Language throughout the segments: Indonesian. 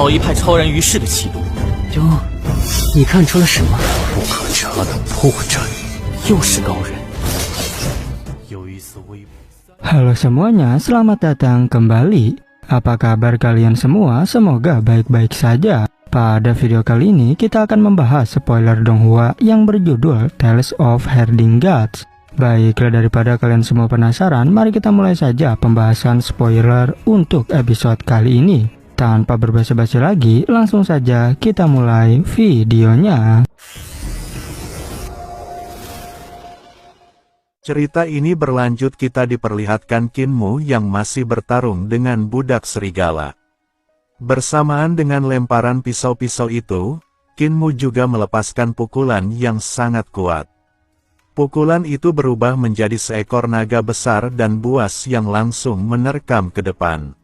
好一派超然于世的气度。哟，你看出了什么？不可查的破绽，又是高人。有一丝微。Halo semuanya, selamat datang kembali. Apa kabar kalian semua? Semoga baik-baik saja. Pada video kali ini kita akan membahas spoiler Donghua yang berjudul Tales of Herding Gods. Baiklah, daripada kalian semua penasaran, mari kita mulai saja pembahasan spoiler untuk episode kali ini. Tanpa berbasa-basi lagi, langsung saja kita mulai videonya. Cerita ini berlanjut, kita diperlihatkan Kinmu yang masih bertarung dengan budak serigala. Bersamaan dengan lemparan pisau-pisau itu, Kinmu juga melepaskan pukulan yang sangat kuat. Pukulan itu berubah menjadi seekor naga besar dan buas yang langsung menerkam ke depan.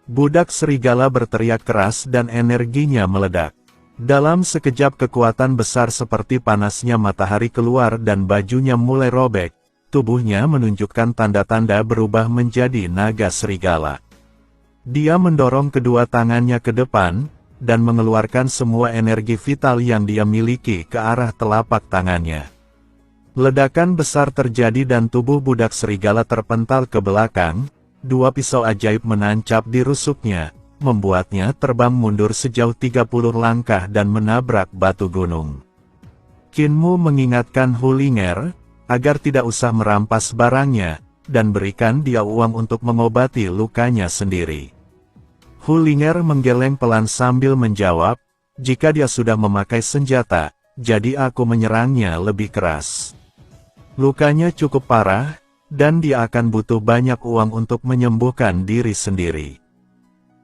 Budak serigala berteriak keras dan energinya meledak. Dalam sekejap kekuatan besar seperti panasnya matahari keluar dan bajunya mulai robek. Tubuhnya menunjukkan tanda-tanda berubah menjadi naga serigala. Dia mendorong kedua tangannya ke depan, dan mengeluarkan semua energi vital yang dia miliki ke arah telapak tangannya. Ledakan besar terjadi dan tubuh budak serigala terpental ke belakang. Dua pisau ajaib menancap di rusuknya, membuatnya terbang mundur sejauh 30 langkah dan menabrak batu gunung. Kinmu mengingatkan Hulinger agar tidak usah merampas barangnya, dan berikan dia uang untuk mengobati lukanya sendiri. Hulinger menggeleng pelan sambil menjawab, jika dia sudah memakai senjata, jadi aku menyerangnya lebih keras. Lukanya cukup parah, dan dia akan butuh banyak uang untuk menyembuhkan diri sendiri.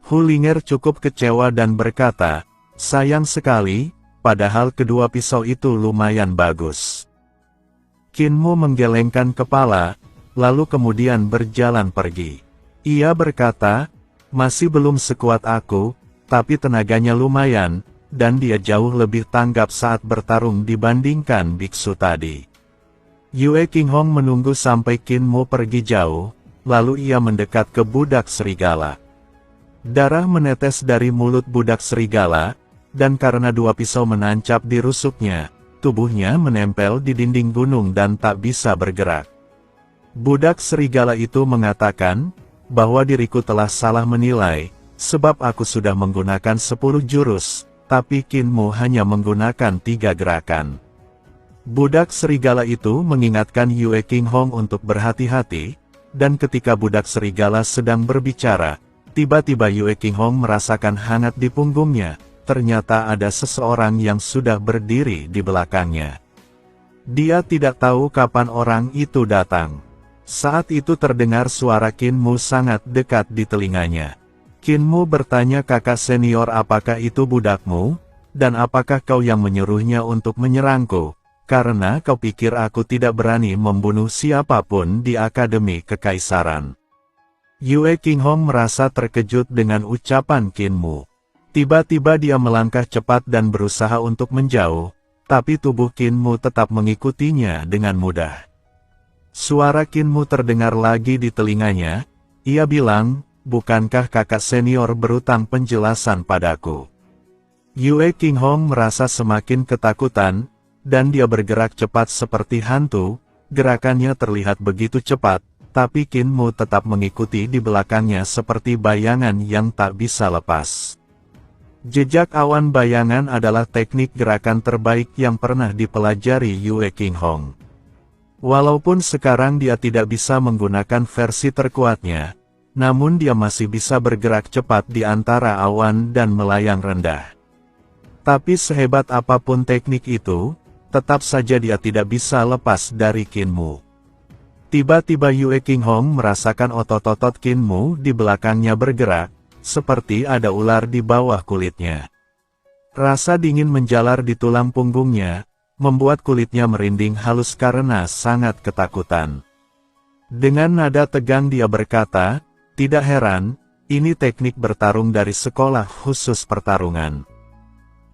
Hulinger cukup kecewa dan berkata, sayang sekali, padahal kedua pisau itu lumayan bagus. Kinmu menggelengkan kepala, lalu kemudian berjalan pergi. Ia berkata, masih belum sekuat aku, tapi tenaganya lumayan, dan dia jauh lebih tanggap saat bertarung dibandingkan biksu tadi. Yue Qinghong menunggu sampai Kinmu pergi jauh, lalu ia mendekat ke budak serigala. Darah menetes dari mulut budak serigala, dan karena dua pisau menancap di rusuknya, tubuhnya menempel di dinding gunung dan tak bisa bergerak. Budak serigala itu mengatakan, bahwa diriku telah salah menilai, sebab aku sudah menggunakan 10 jurus, tapi Kinmu hanya menggunakan 3 gerakan. Budak serigala itu mengingatkan Yue Qinghong untuk berhati-hati, dan ketika budak serigala sedang berbicara, tiba-tiba Yue Qinghong merasakan hangat di punggungnya, ternyata ada seseorang yang sudah berdiri di belakangnya. Dia tidak tahu kapan orang itu datang. Saat itu terdengar suara Kinmu sangat dekat di telinganya. Kinmu bertanya, kakak senior, apakah itu budakmu? Dan apakah kau yang menyuruhnya untuk menyerangku? Karena kau pikir aku tidak berani membunuh siapapun di Akademi Kekaisaran. Yue Qinghong merasa terkejut dengan ucapan Kinmu. Tiba-tiba dia melangkah cepat dan berusaha untuk menjauh, tapi tubuh Kinmu tetap mengikutinya dengan mudah. Suara Kinmu terdengar lagi di telinganya. Ia bilang, bukankah kakak senior berutang penjelasan padaku? Yue Qinghong merasa semakin ketakutan, dan dia bergerak cepat seperti hantu. Gerakannya terlihat begitu cepat, tapi Kinmu tetap mengikuti di belakangnya seperti bayangan yang tak bisa lepas. Jejak awan bayangan adalah teknik gerakan terbaik yang pernah dipelajari Yue Qinghong. Walaupun sekarang dia tidak bisa menggunakan versi terkuatnya, namun dia masih bisa bergerak cepat di antara awan dan melayang rendah. Tapi sehebat apapun teknik itu, tetap saja dia tidak bisa lepas dari Kinmu. Tiba-tiba Yue Qinghong merasakan otot-otot Kinmu di belakangnya bergerak, seperti ada ular di bawah kulitnya. Rasa dingin menjalar di tulang punggungnya, membuat kulitnya merinding halus karena sangat ketakutan. Dengan nada tegang dia berkata, tidak heran, ini teknik bertarung dari sekolah khusus pertarungan.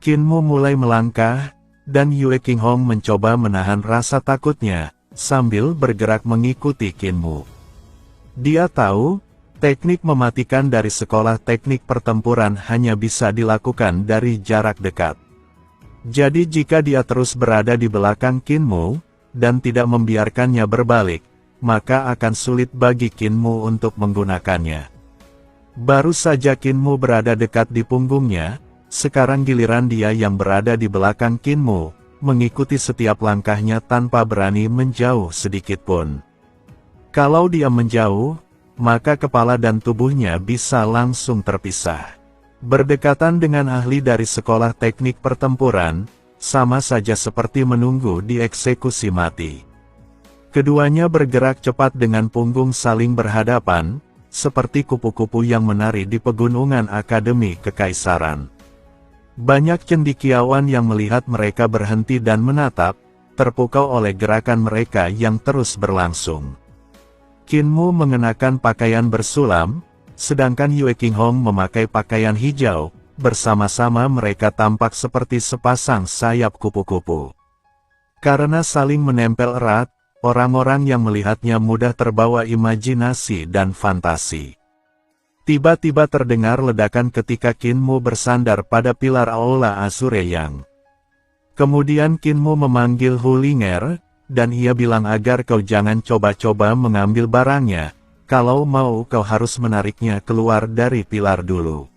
Kinmu mulai melangkah, dan Yue Qinghong mencoba menahan rasa takutnya, sambil bergerak mengikuti Kinmu. Dia tahu, Teknik mematikan dari sekolah teknik pertempuran hanya bisa dilakukan dari jarak dekat. Jadi jika dia terus berada di belakang Kinmu, dan tidak membiarkannya berbalik, maka akan sulit bagi Kinmu untuk menggunakannya. Baru saja Kinmu berada dekat di punggungnya, sekarang giliran dia yang berada di belakang Kinmu, mengikuti setiap langkahnya tanpa berani menjauh sedikit pun. Kalau dia menjauh, maka kepala dan tubuhnya bisa langsung terpisah. Berdekatan dengan ahli dari sekolah teknik pertempuran, sama saja seperti menunggu dieksekusi mati. Keduanya bergerak cepat dengan punggung saling berhadapan, seperti kupu-kupu yang menari di pegunungan Akademi Kekaisaran. Banyak cendekiawan yang melihat mereka berhenti dan menatap, terpukau oleh gerakan mereka yang terus berlangsung. Kinmu mengenakan pakaian bersulam, sedangkan Yue Qinghong memakai pakaian hijau, bersama-sama mereka tampak seperti sepasang sayap kupu-kupu. Karena saling menempel erat, orang-orang yang melihatnya mudah terbawa imajinasi dan fantasi. Tiba-tiba terdengar ledakan ketika Kinmu bersandar pada pilar Aula Azure Yang. Kemudian Kinmu memanggil Hu Linger, dan ia bilang agar kau jangan coba-coba mengambil barangnya, kalau mau kau harus menariknya keluar dari pilar dulu.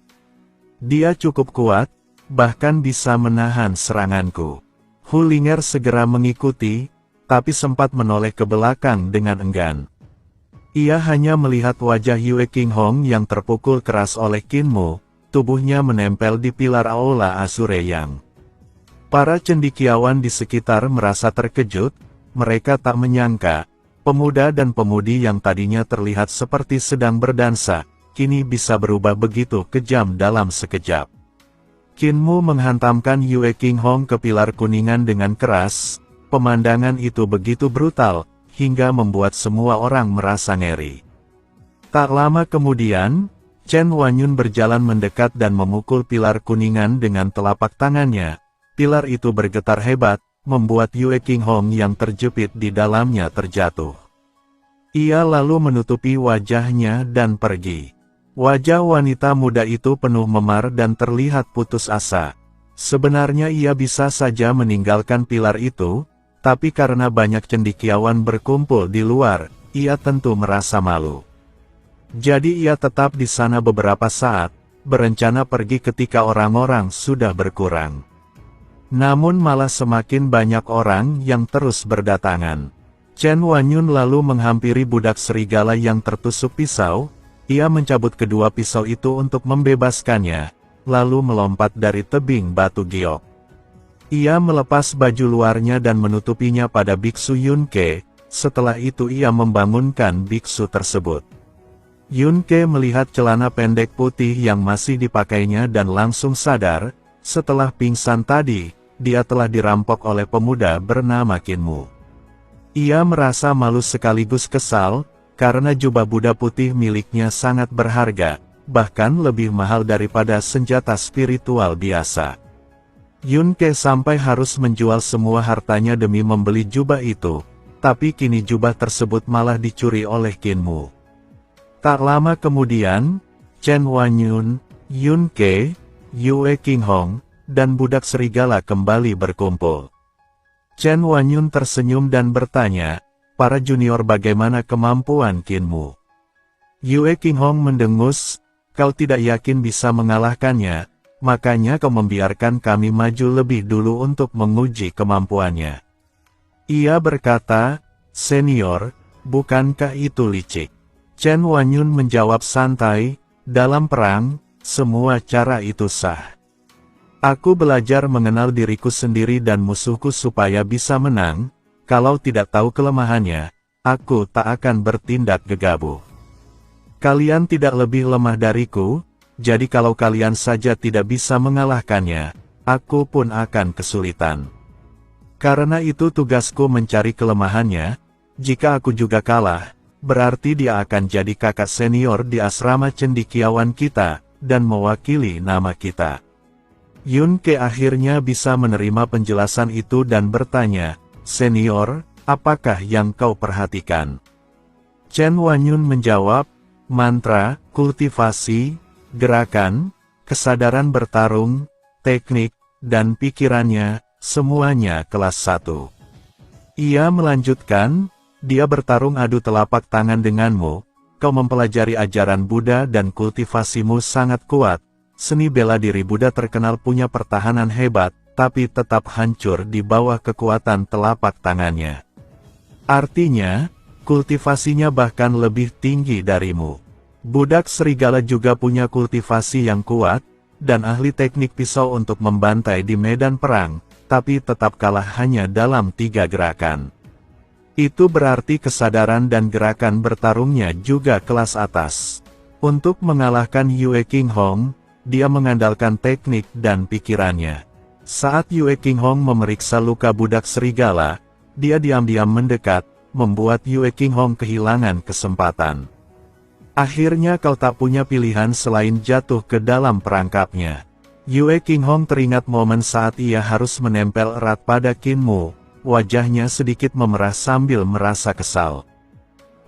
Dia cukup kuat, bahkan bisa menahan seranganku. Hu Linger segera mengikuti, tapi sempat menoleh ke belakang dengan enggan. Ia hanya melihat wajah Yue Qinghong yang terpukul keras oleh Kinmu, tubuhnya menempel di pilar Aula Azure Yang. Para cendekiawan di sekitar merasa terkejut. Mereka tak menyangka, pemuda dan pemudi yang tadinya terlihat seperti sedang berdansa, kini bisa berubah begitu kejam dalam sekejap. Kinmu menghantamkan Yue Qinghong ke pilar kuningan dengan keras, pemandangan itu begitu brutal, hingga membuat semua orang merasa ngeri. Tak lama kemudian, Chen Wanyun berjalan mendekat dan memukul pilar kuningan dengan telapak tangannya. Pilar itu bergetar hebat, membuat Yue Qinghong yang terjepit di dalamnya terjatuh. Ia lalu menutupi wajahnya dan pergi. Wajah wanita muda itu penuh memar dan terlihat putus asa. Sebenarnya ia bisa saja meninggalkan pilar itu, tapi karena banyak cendekiawan berkumpul di luar, ia tentu merasa malu. Jadi ia tetap di sana beberapa saat, berencana pergi ketika orang-orang sudah berkurang. Namun malah semakin banyak orang yang terus berdatangan. Chen Wanyun lalu menghampiri budak serigala yang tertusuk pisau, ia mencabut kedua pisau itu untuk membebaskannya, lalu melompat dari tebing batu giok. Ia melepas baju luarnya dan menutupinya pada biksu Yunke, setelah itu ia membangunkan biksu tersebut. Yunke melihat celana pendek putih yang masih dipakainya dan langsung sadar, setelah pingsan tadi, dia telah dirampok oleh pemuda bernama Kinmu. Ia merasa malu sekaligus kesal, karena jubah Buddha putih miliknya sangat berharga, bahkan lebih mahal daripada senjata spiritual biasa. Yunke sampai harus menjual semua hartanya demi membeli jubah itu, tapi kini jubah tersebut malah dicuri oleh Kinmu. Tak lama kemudian, Chen Wanyun, Yunke, Yue Qinghong, dan budak serigala kembali berkumpul. Chen Wanyun tersenyum dan bertanya, para junior bagaimana kemampuan Kinmu? Yue Qinghong mendengus, kau tidak yakin bisa mengalahkannya, makanya kau membiarkan kami maju lebih dulu untuk menguji kemampuannya. Ia berkata, senior, bukankah itu licik? Chen Wanyun menjawab santai, dalam perang, semua cara itu sah. Aku belajar mengenal diriku sendiri dan musuhku supaya bisa menang, kalau tidak tahu kelemahannya, aku tak akan bertindak gegabah. Kalian tidak lebih lemah dariku, jadi kalau kalian saja tidak bisa mengalahkannya, aku pun akan kesulitan. Karena itu tugasku mencari kelemahannya, jika aku juga kalah, berarti dia akan jadi kakak senior di asrama cendekiawan kita, dan mewakili nama kita. Yunke akhirnya bisa menerima penjelasan itu dan bertanya, senior, apakah yang kau perhatikan? Chen Wanyun menjawab, mantra, kultivasi, gerakan, kesadaran bertarung, teknik, dan pikirannya, semuanya kelas 1. Ia melanjutkan, dia bertarung adu telapak tangan denganmu, kau mempelajari ajaran Buddha dan kultivasimu sangat kuat. Seni bela diri Buddha terkenal punya pertahanan hebat, tapi tetap hancur di bawah kekuatan telapak tangannya. Artinya, kultivasinya bahkan lebih tinggi darimu. Budak serigala juga punya kultivasi yang kuat, dan ahli teknik pisau untuk membantai di medan perang, tapi tetap kalah hanya dalam 3 gerakan. Itu berarti kesadaran dan gerakan bertarungnya juga kelas atas. Untuk mengalahkan Yue Qinghong, dia mengandalkan teknik dan pikirannya. Saat Yue Qinghong memeriksa luka budak serigala, dia diam-diam mendekat, membuat Yue Qinghong kehilangan kesempatan. Akhirnya kau tak punya pilihan selain jatuh ke dalam perangkapnya. Yue Qinghong teringat momen saat ia harus menempel erat pada Qin Mu, wajahnya sedikit memerah sambil merasa kesal.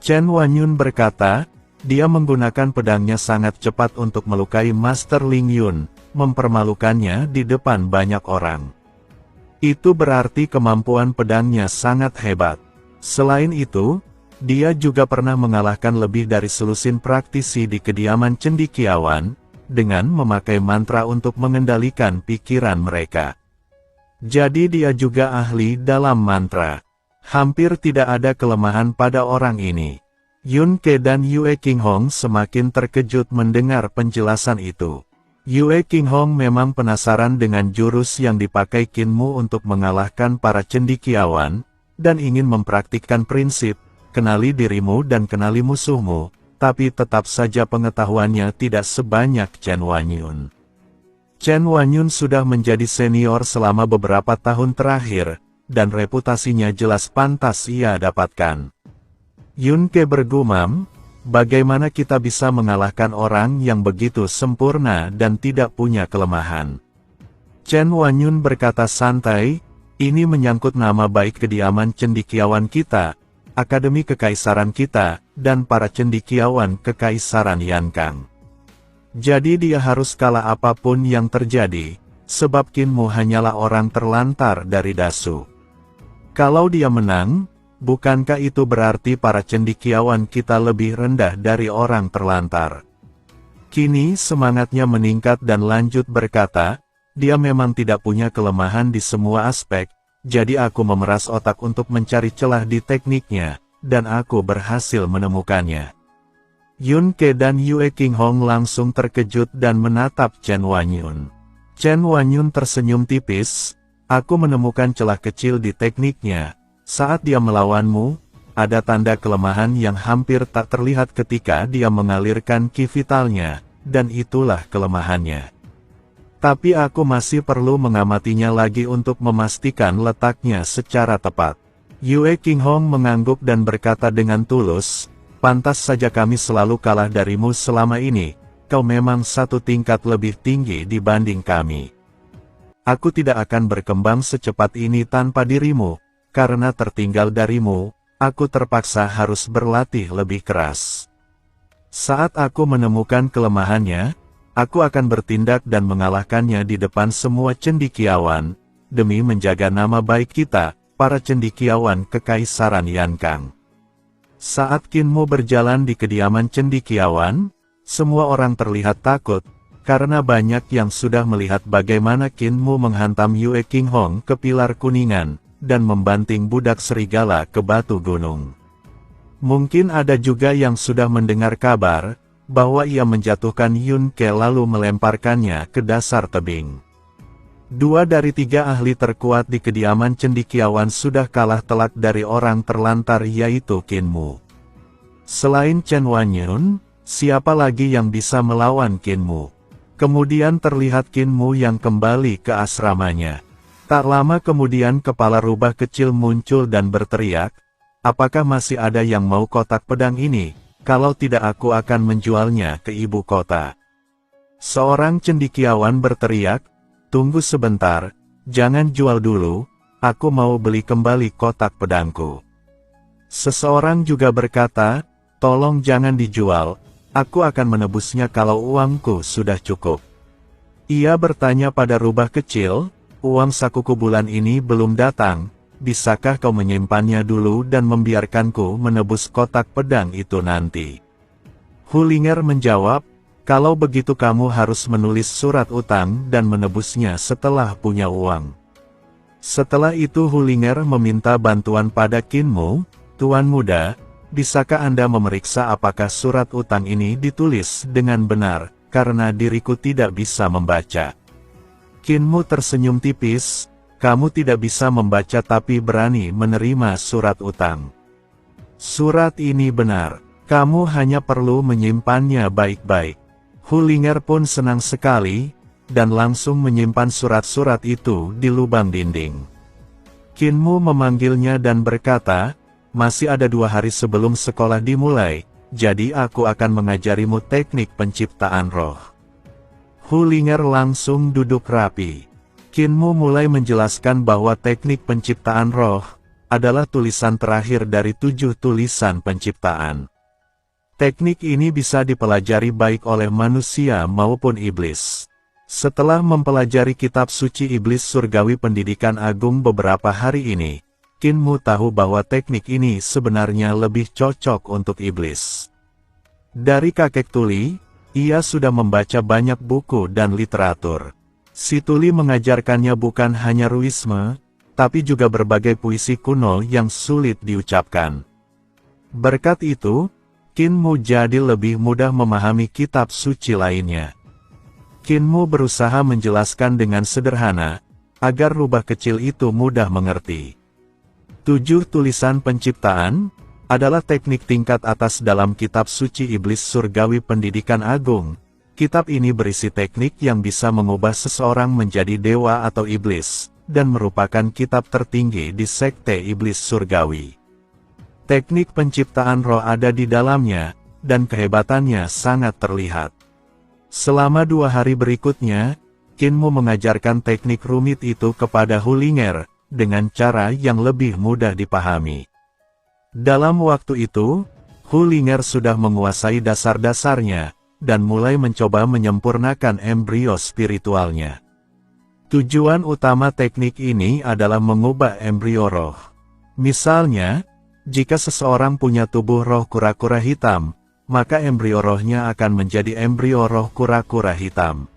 Chen Wanyun berkata, dia menggunakan pedangnya sangat cepat untuk melukai Master Ling Yun, mempermalukannya di depan banyak orang. Itu berarti kemampuan pedangnya sangat hebat. Selain itu, dia juga pernah mengalahkan lebih dari selusin praktisi di kediaman cendekiawan, dengan memakai mantra untuk mengendalikan pikiran mereka. Jadi dia juga ahli dalam mantra. Hampir tidak ada kelemahan pada orang ini. Yun Ke dan Yue Qinghong semakin terkejut mendengar penjelasan itu. Yue Qinghong memang penasaran dengan jurus yang dipakai Qin Mu untuk mengalahkan para cendekiawan, dan ingin mempraktikkan prinsip, kenali dirimu dan kenali musuhmu, tapi tetap saja pengetahuannya tidak sebanyak Chen Wanyun. Chen Wanyun sudah menjadi senior selama beberapa tahun terakhir, dan reputasinya jelas pantas ia dapatkan. Yun Ke bergumam, bagaimana kita bisa mengalahkan orang yang begitu sempurna dan tidak punya kelemahan? Chen Wanyun berkata santai, ini menyangkut nama baik kediaman cendekiawan kita, Akademi Kekaisaran kita, dan para cendekiawan Kekaisaran Yankang. Jadi dia harus kalah apapun yang terjadi, sebab Qin Mu hanyalah orang terlantar dari Dasu. Kalau dia menang, bukankah itu berarti para cendekiawan kita lebih rendah dari orang terlantar? Kini semangatnya meningkat dan lanjut berkata, dia memang tidak punya kelemahan di semua aspek, jadi aku memeras otak untuk mencari celah di tekniknya, dan aku berhasil menemukannya. Yun Ke dan Yue Qinghong langsung terkejut dan menatap Chen Wanyun. Chen Wanyun tersenyum tipis, aku menemukan celah kecil di tekniknya. Saat dia melawanmu, ada tanda kelemahan yang hampir tak terlihat ketika dia mengalirkan ki vitalnya, dan itulah kelemahannya. Tapi aku masih perlu mengamatinya lagi untuk memastikan letaknya secara tepat. Yue Qinghong mengangguk dan berkata dengan tulus, pantas saja kami selalu kalah darimu selama ini, kau memang satu tingkat lebih tinggi dibanding kami. Aku tidak akan berkembang secepat ini tanpa dirimu, karena tertinggal darimu, aku terpaksa harus berlatih lebih keras. Saat aku menemukan kelemahannya, aku akan bertindak dan mengalahkannya di depan semua cendekiawan, demi menjaga nama baik kita, para cendekiawan Kekaisaran Yankang. Saat Qin Mu berjalan di kediaman cendekiawan, semua orang terlihat takut, karena banyak yang sudah melihat bagaimana Qin Mu menghantam Yue Qinghong ke pilar kuningan, dan membanting budak serigala ke batu gunung. Mungkin ada juga yang sudah mendengar kabar, bahwa ia menjatuhkan Yun Ke lalu melemparkannya ke dasar tebing. 2 dari 3 ahli terkuat di kediaman cendekiawan sudah kalah telak dari orang terlantar yaitu Qin Mu. Selain Chen Wanyun, siapa lagi yang bisa melawan Qin Mu? Kemudian terlihat Qin Mu yang kembali ke asramanya. Tak lama kemudian kepala rubah kecil muncul dan berteriak, apakah masih ada yang mau kotak pedang ini? Kalau tidak aku akan menjualnya ke ibu kota. Seorang cendekiawan berteriak, tunggu sebentar, jangan jual dulu, aku mau beli kembali kotak pedangku. Seseorang juga berkata, tolong jangan dijual, Aku akan menebusnya kalau uangku sudah cukup. Ia bertanya pada rubah kecil, uang sakuku bulan ini belum datang, bisakah kau menyimpannya dulu dan membiarkanku menebus kotak pedang itu nanti? Hulinger menjawab, kalau begitu kamu harus menulis surat utang dan menebusnya setelah punya uang. Setelah itu Hulinger meminta bantuan pada Qin Mu, Tuan Muda, bisakah Anda memeriksa apakah surat utang ini ditulis dengan benar, karena diriku tidak bisa membaca. Qin Mu tersenyum tipis, kamu tidak bisa membaca tapi berani menerima surat utang. Surat ini benar, kamu hanya perlu menyimpannya baik-baik. Hulinger pun senang sekali, dan langsung menyimpan surat-surat itu di lubang dinding. Qin Mu memanggilnya dan berkata, masih ada 2 hari sebelum sekolah dimulai, jadi aku akan mengajarimu teknik penciptaan roh. Hulinger langsung duduk rapi. Qin Mu mulai menjelaskan bahwa teknik penciptaan roh adalah tulisan terakhir dari 7 tulisan penciptaan. Teknik ini bisa dipelajari baik oleh manusia maupun iblis. Setelah mempelajari kitab suci iblis surgawi pendidikan agung beberapa hari ini, Qin Mu tahu bahwa teknik ini sebenarnya lebih cocok untuk iblis. Dari kakek tuli, ia sudah membaca banyak buku dan literatur. Si tuli mengajarkannya bukan hanya ruisme, tapi juga berbagai puisi kuno yang sulit diucapkan. Berkat itu, Qin Mu jadi lebih mudah memahami kitab suci lainnya. Qin Mu berusaha menjelaskan dengan sederhana, agar rubah kecil itu mudah mengerti. 7 tulisan penciptaan adalah teknik tingkat atas dalam kitab suci iblis surgawi pendidikan agung. Kitab ini berisi teknik yang bisa mengubah seseorang menjadi dewa atau iblis, dan merupakan kitab tertinggi di sekte iblis surgawi. Teknik penciptaan roh ada di dalamnya, dan kehebatannya sangat terlihat. Selama 2 hari berikutnya, Qin Mu mengajarkan teknik rumit itu kepada Hulinger, dengan cara yang lebih mudah dipahami. Dalam waktu itu, Hulinger sudah menguasai dasar-dasarnya, dan mulai mencoba menyempurnakan embrio spiritualnya. Tujuan utama teknik ini adalah mengubah embrio roh. Misalnya, jika seseorang punya tubuh roh kura-kura hitam, maka embrio rohnya akan menjadi embrio roh kura-kura hitam.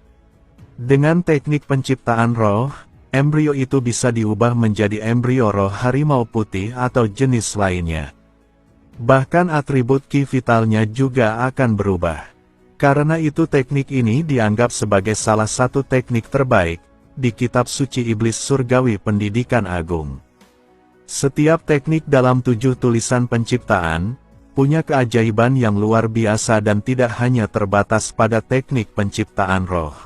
Dengan teknik penciptaan roh, embrio itu bisa diubah menjadi embrio roh harimau putih atau jenis lainnya. Bahkan atribut ki vitalnya juga akan berubah. Karena itu teknik ini dianggap sebagai salah satu teknik terbaik di kitab suci iblis surgawi pendidikan agung. Setiap teknik dalam 7 tulisan penciptaan punya keajaiban yang luar biasa dan tidak hanya terbatas pada teknik penciptaan roh.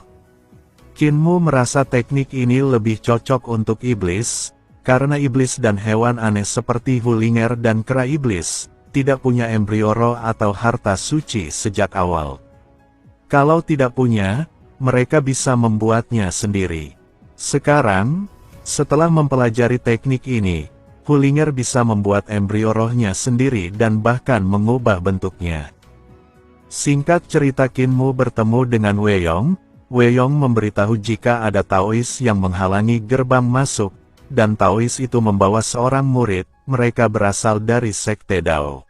Qin Mu merasa teknik ini lebih cocok untuk iblis, karena iblis dan hewan aneh seperti Hulinger dan kera iblis tidak punya embrio roh atau harta suci sejak awal. Kalau tidak punya, mereka bisa membuatnya sendiri. Sekarang, setelah mempelajari teknik ini, Hulinger bisa membuat embrio rohnya sendiri dan bahkan mengubah bentuknya. Singkat cerita, Qin Mu bertemu dengan Wei Yong. Wei Yong memberitahu jika ada Taois yang menghalangi gerbang masuk, dan Taois itu membawa seorang murid, mereka berasal dari Sekte Dao.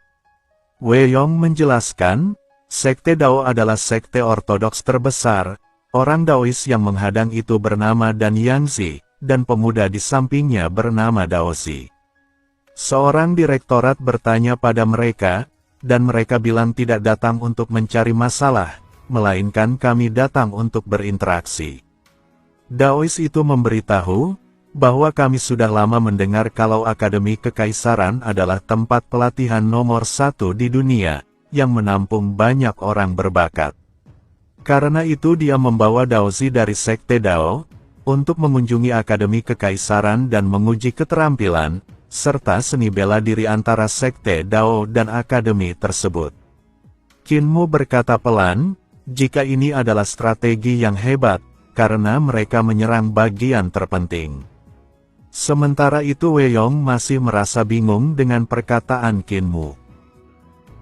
Wei Yong menjelaskan, Sekte Dao adalah sekte ortodoks terbesar, orang Daois yang menghadang itu bernama Dan Yangzi, dan pemuda di sampingnya bernama Daozi. Seorang direktorat bertanya pada mereka, dan mereka bilang tidak datang untuk mencari masalah, melainkan kami datang untuk berinteraksi. Daois itu memberitahu, bahwa kami sudah lama mendengar kalau Akademi Kekaisaran adalah tempat pelatihan nomor 1 di dunia, yang menampung banyak orang berbakat. Karena itu dia membawa Daozi dari Sekte Dao, untuk mengunjungi Akademi Kekaisaran dan menguji keterampilan, serta seni bela diri antara Sekte Dao dan Akademi tersebut. Qin Mu berkata pelan, jika ini adalah strategi yang hebat, karena mereka menyerang bagian terpenting. Sementara itu Wei Yong masih merasa bingung dengan perkataan Qin Mu.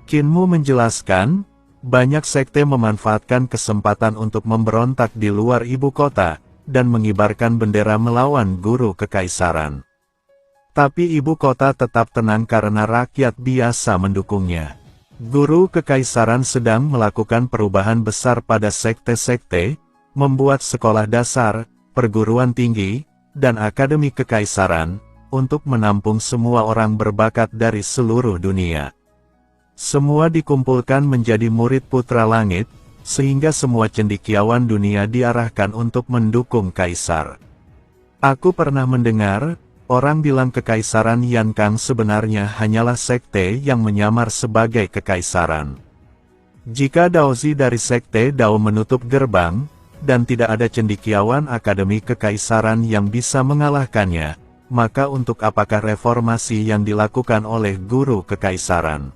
Qin Mu menjelaskan, banyak sekte memanfaatkan kesempatan untuk memberontak di luar ibu kota, dan mengibarkan bendera melawan guru kekaisaran. Tapi ibu kota tetap tenang karena rakyat biasa mendukungnya. Guru kekaisaran sedang melakukan perubahan besar pada sekte-sekte, membuat sekolah dasar, perguruan tinggi, dan akademi kekaisaran, untuk menampung semua orang berbakat dari seluruh dunia. Semua dikumpulkan menjadi murid putra langit, sehingga semua cendekiawan dunia diarahkan untuk mendukung kaisar. Aku pernah mendengar, orang bilang kekaisaran Yankang sebenarnya hanyalah sekte yang menyamar sebagai kekaisaran. Jika Daozi dari sekte Dao menutup gerbang, dan tidak ada cendekiawan akademi kekaisaran yang bisa mengalahkannya, maka untuk apakah reformasi yang dilakukan oleh guru kekaisaran?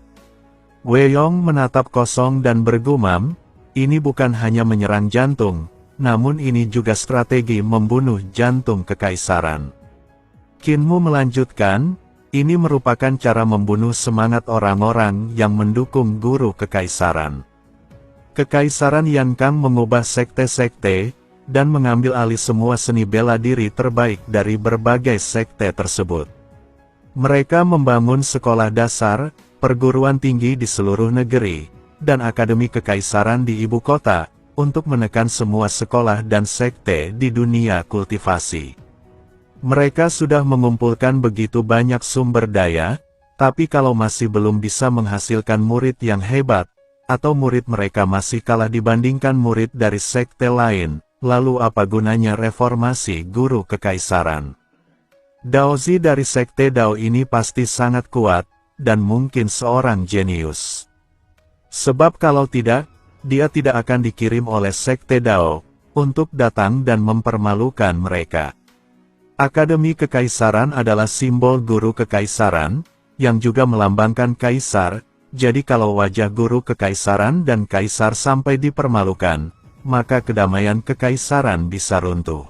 Wei Yong menatap kosong dan bergumam, ini bukan hanya menyerang jantung, namun ini juga strategi membunuh jantung kekaisaran. Qin Mu melanjutkan, ini merupakan cara membunuh semangat orang-orang yang mendukung guru kekaisaran. Kekaisaran Yankang mengubah sekte-sekte, dan mengambil alih semua seni bela diri terbaik dari berbagai sekte tersebut. Mereka membangun sekolah dasar, perguruan tinggi di seluruh negeri, dan akademi kekaisaran di ibu kota, untuk menekan semua sekolah dan sekte di dunia kultivasi. Mereka sudah mengumpulkan begitu banyak sumber daya, tapi kalau masih belum bisa menghasilkan murid yang hebat, atau murid mereka masih kalah dibandingkan murid dari sekte lain, lalu apa gunanya reformasi guru kekaisaran? Daozi dari sekte Dao ini pasti sangat kuat, dan mungkin seorang jenius. Sebab kalau tidak, dia tidak akan dikirim oleh sekte Dao, untuk datang dan mempermalukan mereka. Akademi kekaisaran adalah simbol guru kekaisaran, yang juga melambangkan kaisar, jadi kalau wajah guru kekaisaran dan kaisar sampai dipermalukan, maka kedamaian kekaisaran bisa runtuh.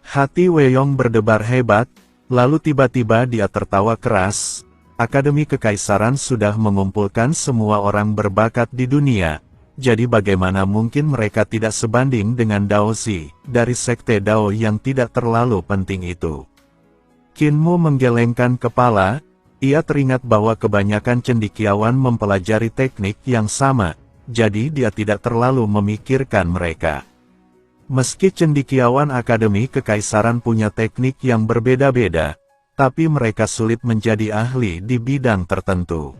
Hati Wei Yong berdebar hebat, lalu tiba-tiba dia tertawa keras. Akademi kekaisaran sudah mengumpulkan semua orang berbakat di dunia, jadi bagaimana mungkin mereka tidak sebanding dengan Daozi, dari sekte Dao yang tidak terlalu penting itu. Qin Mu menggelengkan kepala, ia teringat bahwa kebanyakan cendekiawan mempelajari teknik yang sama, jadi dia tidak terlalu memikirkan mereka. Meski cendekiawan akademi kekaisaran punya teknik yang berbeda-beda, tapi mereka sulit menjadi ahli di bidang tertentu.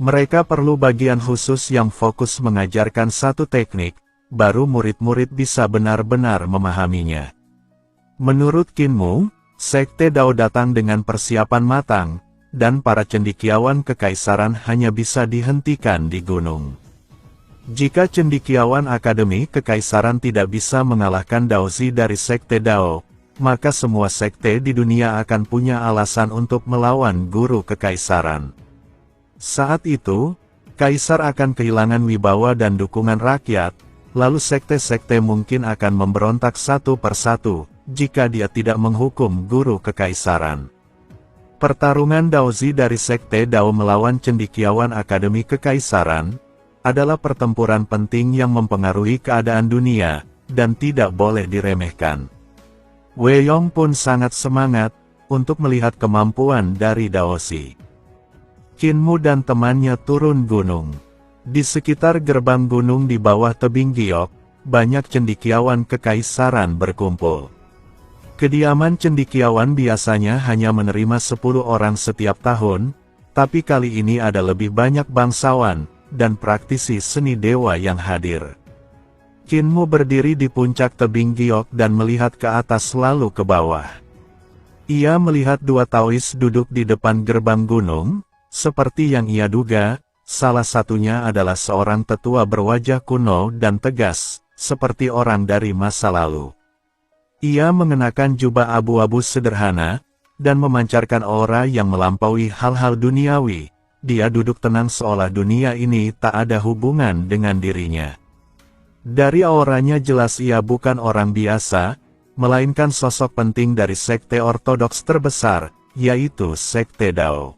Mereka perlu bagian khusus yang fokus mengajarkan satu teknik, baru murid-murid bisa benar-benar memahaminya. Menurut Qin Mu, sekte Dao datang dengan persiapan matang, dan para cendekiawan kekaisaran hanya bisa dihentikan di gunung. Jika cendekiawan akademi kekaisaran tidak bisa mengalahkan Daozi dari sekte Dao, maka semua sekte di dunia akan punya alasan untuk melawan guru kekaisaran. Saat itu, kaisar akan kehilangan wibawa dan dukungan rakyat, lalu sekte-sekte mungkin akan memberontak satu persatu, jika dia tidak menghukum guru kekaisaran. Pertarungan Daozi dari sekte Dao melawan cendekiawan akademi kekaisaran, adalah pertempuran penting yang mempengaruhi keadaan dunia, dan tidak boleh diremehkan. Wei Yong pun sangat semangat, untuk melihat kemampuan dari Daozi. Qin Mu dan temannya turun gunung. Di sekitar gerbang gunung di bawah tebing giok, banyak cendekiawan kekaisaran berkumpul. Kediaman cendekiawan biasanya hanya menerima 10 orang setiap tahun, tapi kali ini ada lebih banyak bangsawan, dan praktisi seni dewa yang hadir. Qin Mu berdiri di puncak tebing giok dan melihat ke atas lalu ke bawah. Ia melihat dua Taois duduk di depan gerbang gunung. Seperti yang ia duga, salah satunya adalah seorang tetua berwajah kuno dan tegas, seperti orang dari masa lalu. Ia mengenakan jubah abu-abu sederhana, dan memancarkan aura yang melampaui hal-hal duniawi. Dia duduk tenang seolah dunia ini tak ada hubungan dengan dirinya. Dari auranya jelas ia bukan orang biasa, melainkan sosok penting dari sekte ortodoks terbesar, yaitu sekte Dao.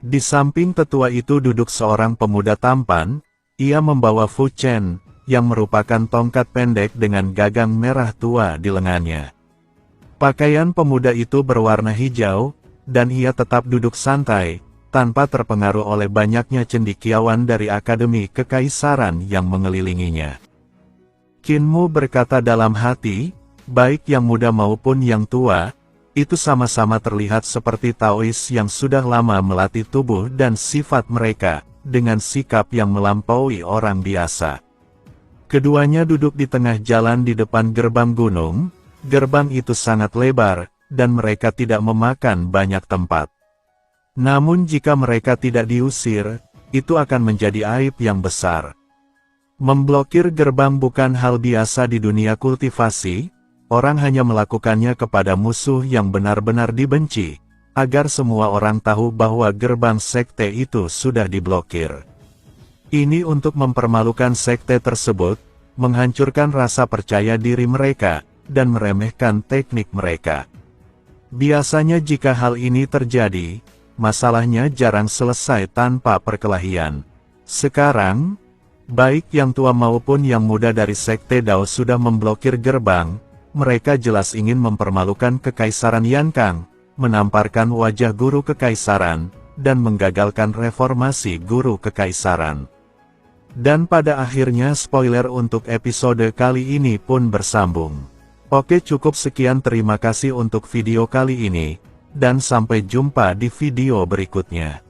Di samping tetua itu duduk seorang pemuda tampan, Ia membawa Fu Chen, yang merupakan tongkat pendek dengan gagang merah tua di lengannya. Pakaian pemuda itu berwarna hijau, dan ia tetap duduk santai, tanpa terpengaruh oleh banyaknya cendekiawan dari Akademi Kekaisaran yang mengelilinginya. Qin Mu berkata dalam hati, baik yang muda maupun yang tua, itu sama-sama terlihat seperti Taois yang sudah lama melatih tubuh dan sifat mereka, dengan sikap yang melampaui orang biasa. Keduanya duduk di tengah jalan di depan gerbang gunung. Gerbang itu sangat lebar, dan mereka tidak memakan banyak tempat. Namun jika mereka tidak diusir, itu akan menjadi aib yang besar. Memblokir gerbang bukan hal biasa di dunia kultivasi, orang hanya melakukannya kepada musuh yang benar-benar dibenci, agar semua orang tahu bahwa gerbang sekte itu sudah diblokir. Ini untuk mempermalukan sekte tersebut, menghancurkan rasa percaya diri mereka, dan meremehkan teknik mereka. Biasanya jika hal ini terjadi, masalahnya jarang selesai tanpa perkelahian. Sekarang, baik yang tua maupun yang muda dari Sekte Dao sudah memblokir gerbang, mereka jelas ingin mempermalukan Kekaisaran Yankang, menamparkan wajah guru Kekaisaran, dan menggagalkan reformasi guru Kekaisaran. Dan pada akhirnya spoiler untuk episode kali ini pun bersambung. Oke, cukup sekian, terima kasih untuk video kali ini, dan sampai jumpa di video berikutnya.